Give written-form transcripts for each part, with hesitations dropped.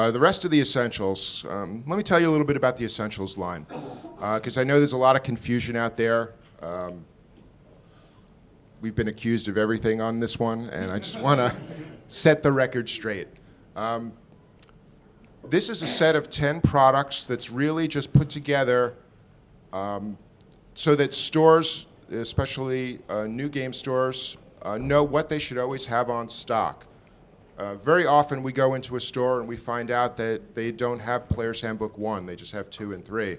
The rest of the essentials, let me tell you a little bit about the essentials line, because I know there's a lot of confusion out there. We've been accused of everything on this one, and I just want to set the record straight. This is a set of 10 products that's really just put together so that stores, especially new game stores, know what they should always have on stock. Very often we go into a store and we find out that they don't have Player's Handbook 1, they just have 2 and 3.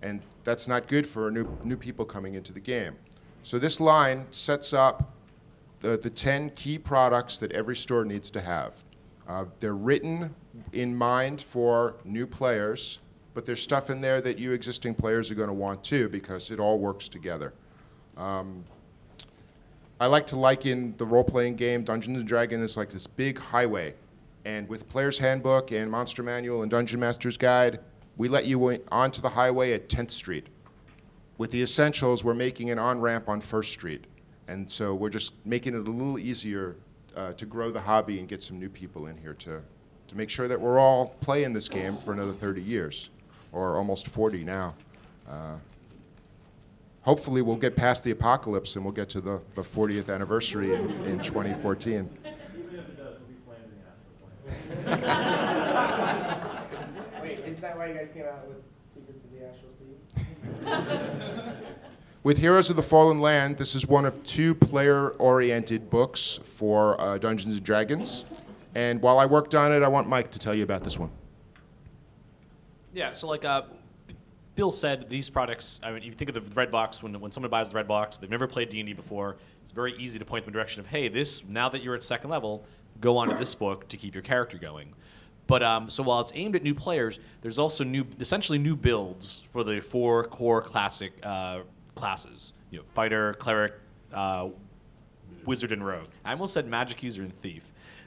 And that's not good for new people coming into the game. So this line sets up the 10 key products that every store needs to have. They're written in mind for new players, but there's stuff in there that you existing players are going to want too, because it all works together. I like to liken the role-playing game Dungeons & Dragons as like this big highway. And with Player's Handbook and Monster Manual and Dungeon Master's Guide, we let you onto the highway at 10th Street. With the Essentials, we're making an on-ramp on 1st Street. And so we're just making it a little easier to grow the hobby and get some new people in here to make sure that we're all playing this game for another 30 years, or almost 40 now. Hopefully we'll get past the apocalypse and we'll get to the 40th anniversary in 2014. Even if it does, we'll be playing the Astral Plane. Wait, is that why you guys came out with Secrets of the Astral Sea? With Heroes of the Fallen Land, this is one of 2 player-oriented books for Dungeons & Dragons. And while I worked on it, I want Mike to tell you about this one. Yeah, so like Bill said, these products, I mean, you think of the red box, when someone buys the red box, they've never played D&D before, it's very easy to point them in the direction of, hey, this, now that you're at 2nd level, go on to this book to keep your character going. But so while it's aimed at new players, there's also essentially new builds for the 4 core classic classes. You know, fighter, cleric, wizard, and rogue. I almost said magic user and thief.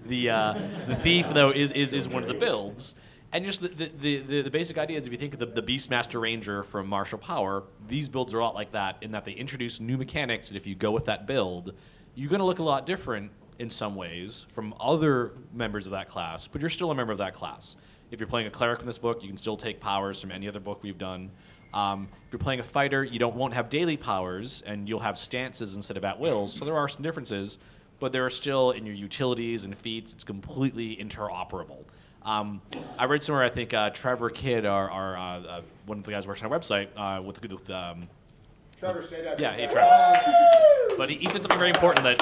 The thief, though, is one of the builds. And just the basic idea is, if you think of the Beastmaster Ranger from Martial Power, these builds are a lot like that, in that they introduce new mechanics, and if you go with that build, you're going to look a lot different in some ways from other members of that class, but you're still a member of that class. If you're playing a cleric in this book, you can still take powers from any other book we've done. If you're playing a fighter, you won't have daily powers, and you'll have stances instead of at-wills, so there are some differences, but there are still, in your utilities and feats, it's completely interoperable. I read somewhere, I think Trevor Kidd, one of the guys who works on our website, Trevor, stay down. Yeah, hey, Trevor. But he said something very important, that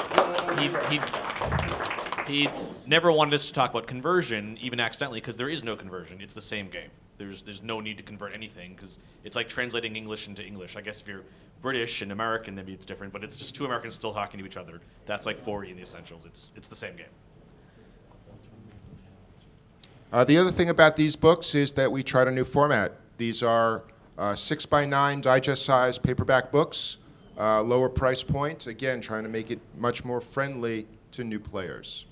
he never wanted us to talk about conversion, even accidentally, because there is no conversion. It's the same game. There's no need to convert anything, because it's like translating English into English. I guess if you're British and American, maybe it's different, but it's just 2 Americans still talking to each other. That's like 4E in the Essentials. It's the same game. The other thing about these books is that we tried a new format. These are 6x9 digest-sized paperback books, lower price point, again, trying to make it much more friendly to new players.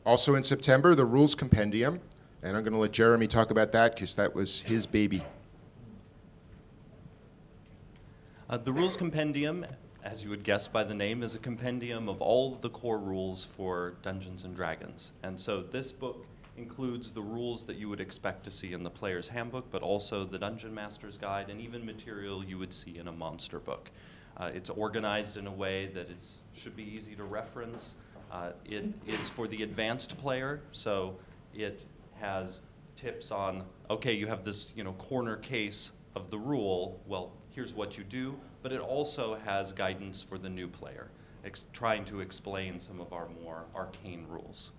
Also in September, the Rules Compendium, and I'm going to let Jeremy talk about that because that was his baby. The Rules Compendium, as you would guess by the name, is a compendium of all of the core rules for Dungeons & Dragons. And so this book includes the rules that you would expect to see in the Player's Handbook, but also the Dungeon Master's Guide, and even material you would see in a monster book. It's organized in a way that should be easy to reference. It is for the advanced player, so it has tips on, okay, you have this corner case of the rule, well, here's what you do, but it also has guidance for the new player, trying to explain some of our more arcane rules.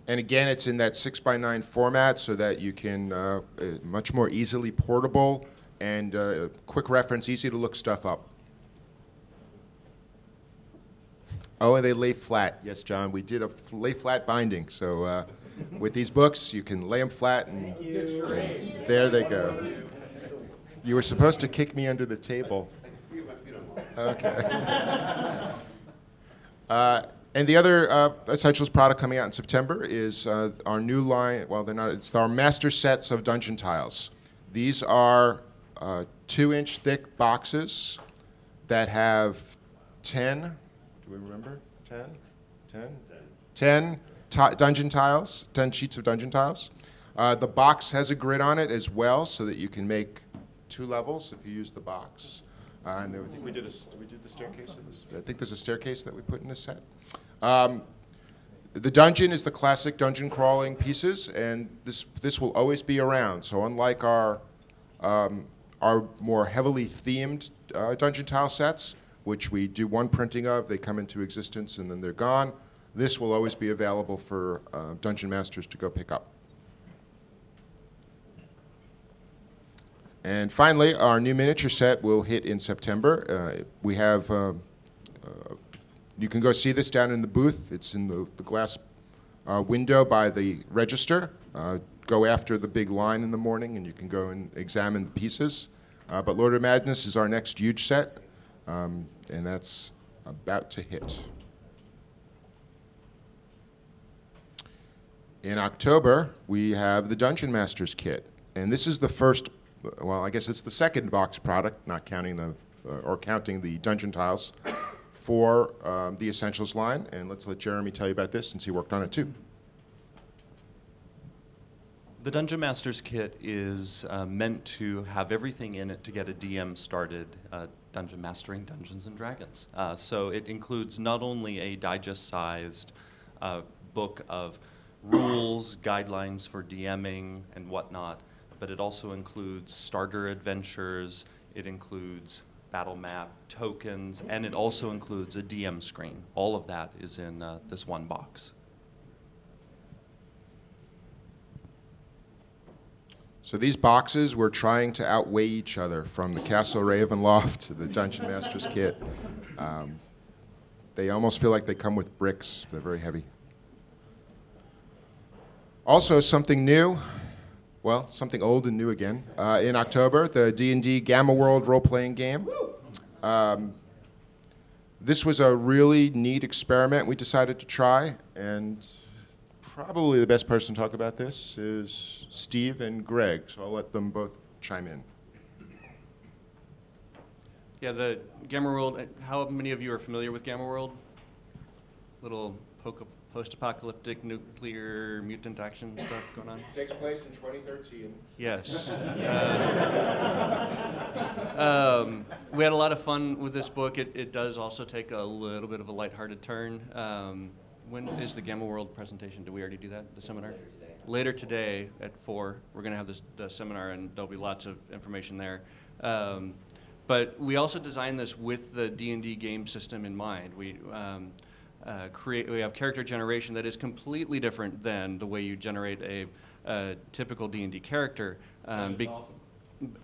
And again, it's in that 6x9 format so that you can much more easily portable and quick reference, easy to look stuff up. Oh, and they lay flat. Yes, John, we did a lay flat binding. So with these books, you can lay them flat, and there they go. You were supposed to kick me under the table. Okay. And the other Essentials product coming out in September is our new line. Well, they're not. It's our master sets of dungeon tiles. These are 2-inch thick boxes that have 10. Do we remember? 10, 10 dungeon tiles, 10 sheets of dungeon tiles. The box has a grid on it as well, so that you can make 2 levels if you use the box. And I think we did the staircase in this. I think there's a staircase that we put in this set. The dungeon is the classic dungeon crawling pieces, and this will always be around. So unlike our more heavily themed dungeon tile sets, which we do 1 printing of, they come into existence and then they're gone, this will always be available for dungeon masters to go pick up. And finally, our new miniature set will hit in September. We have, you can go see this down in the booth. It's in the glass window by the register. Go after the big line in the morning and you can go and examine the pieces. But Lord of Madness is our next huge set, and that's about to hit. In October, we have the Dungeon Masters kit. And this is the first, well, I guess it's the second box product, not counting the, or counting the dungeon tiles, for the Essentials line. And let's let Jeremy tell you about this since he worked on it too. The Dungeon Masters kit is meant to have everything in it to get a DM started dungeon mastering Dungeons and Dragons. So it includes not only a digest-sized book of rules, guidelines for DMing and whatnot, but it also includes starter adventures, it includes battle map, tokens, and it also includes a DM screen. All of that is in this one box. So these boxes were trying to outweigh each other, from the Castle Ravenloft to the Dungeon Masters kit. They almost feel like they come with bricks. They're very heavy. Also, something new, well, something old and new again. In October, the D&D Gamma World role-playing game. This was a really neat experiment we decided to try, and probably the best person to talk about this is Steve and Greg, so I'll let them both chime in. Yeah, the Gamma World, how many of you are familiar with Gamma World? Little post-apocalyptic nuclear mutant action stuff going on? It takes place in 2013. Yes. We had a lot of fun with this book. It does also take a little bit of a lighthearted turn. When is the Gamma World presentation? Did we already do that, the seminar? Later today at 4, we're going to have the seminar, and there'll be lots of information there. But we also designed this with the D&D game system in mind. We have character generation that is completely different than the way you generate a typical D&D character. Awesome.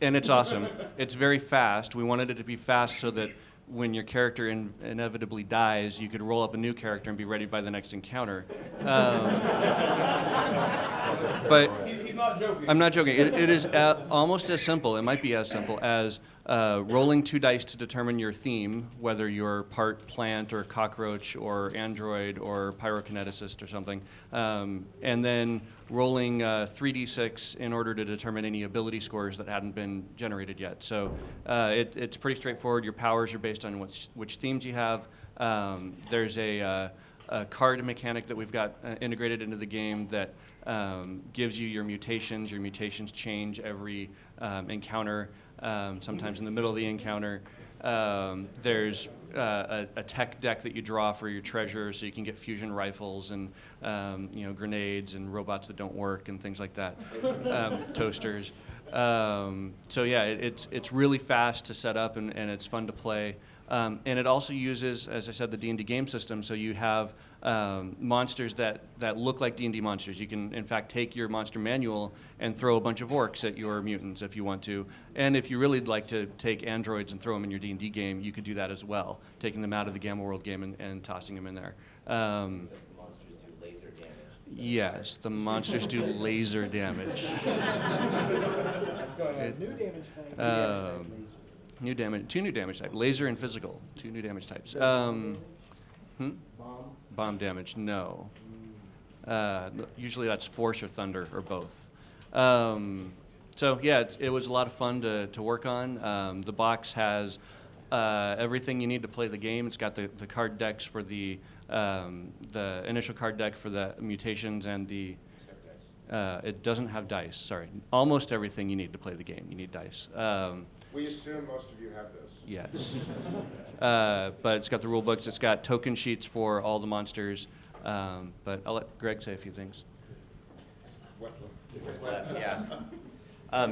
And it's awesome. It's very fast. We wanted it to be fast so that when your character inevitably dies, you could roll up a new character and be ready by the next encounter. But He's not joking. I'm not joking. It is almost as simple. It might be as simple as rolling 2 dice to determine your theme, whether you're part plant or cockroach or android or pyrokineticist or something, and then rolling 3d6 in order to determine any ability scores that hadn't been generated yet. So it's pretty straightforward. Your powers are based on which themes you have. There's a card mechanic that we've got integrated into the game that gives you your mutations. Your mutations change every encounter, sometimes in the middle of the encounter. There's a tech deck that you draw for your treasure, so you can get fusion rifles and grenades and robots that don't work and things like that, toasters. So yeah, it's really fast to set up and it's fun to play. And it also uses, as I said, the D&D game system, so you have monsters that look like D&D monsters. You can, in fact, take your monster manual and throw a bunch of orcs at your mutants if you want to. And if you really like to take androids and throw them in your D&D game, you could do that as well, taking them out of the Gamma World game and tossing them in there. Yes, the monsters do laser damage. That's going on. New damage type. Two new damage types, laser and physical, 2 new damage types. Bomb damage, no. Usually that's force or thunder or both. So yeah, it was a lot of fun to work on. The box has everything you need to play the game. It's got the card decks for the The initial card deck for the mutations and the it doesn't have dice. Sorry, almost everything you need to play the game. You need dice. We assume most of you have those. Yes, but it's got the rule books. It's got token sheets for all the monsters. But I'll let Greg say a few things. What's Left, yeah.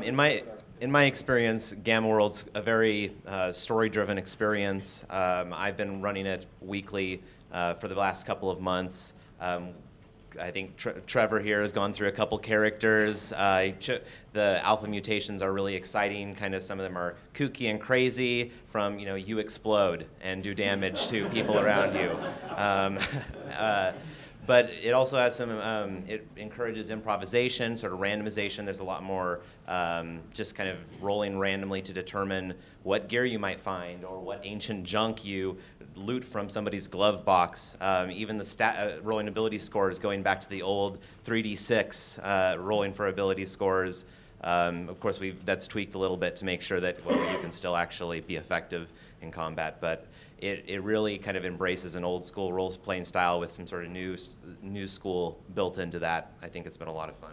In my experience, Gamma World's a very story-driven experience. I've been running it weekly for the last couple of months. I think Trevor here has gone through a couple characters. The alpha mutations are really exciting. Kind of some of them are kooky and crazy. From you explode and do damage to people around you. But it also has some, it encourages improvisation, sort of randomization. There's a lot more just kind of rolling randomly to determine what gear you might find or what ancient junk you loot from somebody's glove box. Even the rolling ability scores, going back to the old 3d6 rolling for ability scores. Of course, that's tweaked a little bit to make sure that you can still actually be effective in combat. But it really kind of embraces an old school role-playing style with some sort of new school built into that. I think it's been a lot of fun.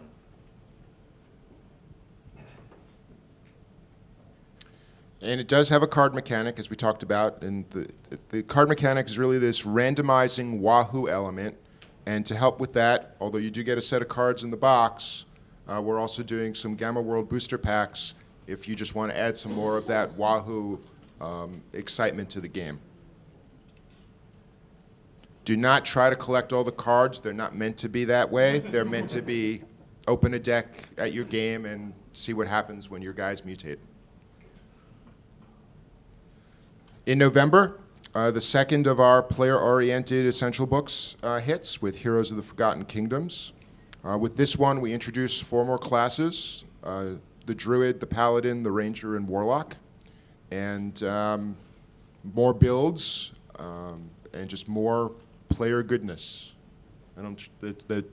And it does have a card mechanic, as we talked about. And the card mechanic is really this randomizing Wahoo element. And to help with that, although you do get a set of cards in the box, we're also doing some Gamma World booster packs if you just want to add some more of that Wahoo excitement to the game. Do not try to collect all the cards. They're not meant to be that way. They're meant to be open a deck at your game and see what happens when your guys mutate. In November, the second of our player-oriented essential books hits with Heroes of the Forgotten Kingdoms. With this one, we introduce 4 more classes, the Druid, the Paladin, the Ranger, and Warlock. And more builds and just more player goodness. And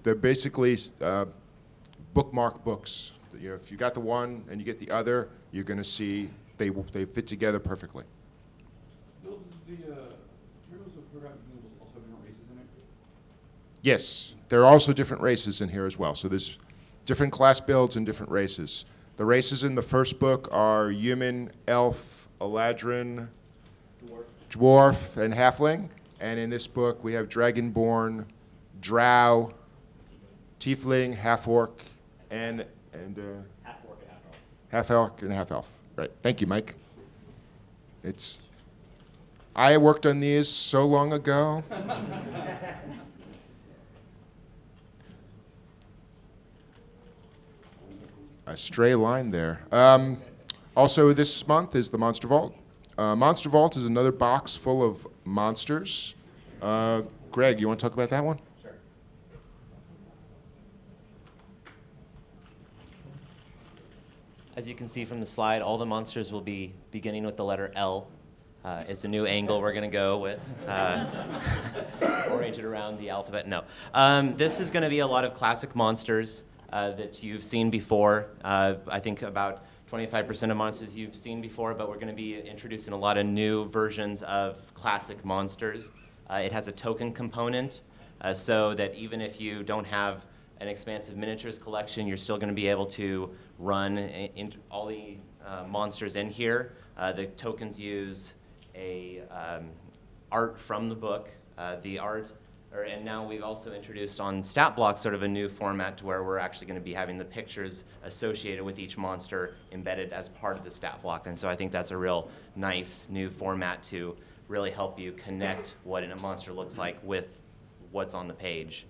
they're basically bookmark books. If you got the one and you get the other, you're going to see they fit together perfectly. Bill, does the Heroes of Forgotten Kingdoms also have different races in it? Yes, there are also different races in here as well. So there's different class builds and different races. The races in the first book are human, elf, Eladrin, dwarf, and halfling. And in this book, we have dragonborn, drow, tiefling, half-orc, and Half-orc and half-elf. half-orc and half-elf. Right. Thank you, Mike. I worked on these so long ago. A stray line there. Also this month is the Monster Vault. Monster Vault is another box full of monsters. Greg, you want to talk about that one? Sure. As you can see from the slide, all the monsters will be beginning with the letter L. It's a new angle we're going to go with, oriented around the alphabet. No. This is going to be a lot of classic monsters that you've seen before. I think about 25% of monsters you've seen before, but we're going to be introducing a lot of new versions of classic monsters. It has a token component, so that even if you don't have an expansive miniatures collection, you're still going to be able to run in all the monsters in here. The tokens use art from the book. And now we've also introduced on stat blocks sort of a new format to where we're actually going to be having the pictures associated with each monster embedded as part of the stat block. And so I think that's a real nice new format to really help you connect what a monster looks like with what's on the page.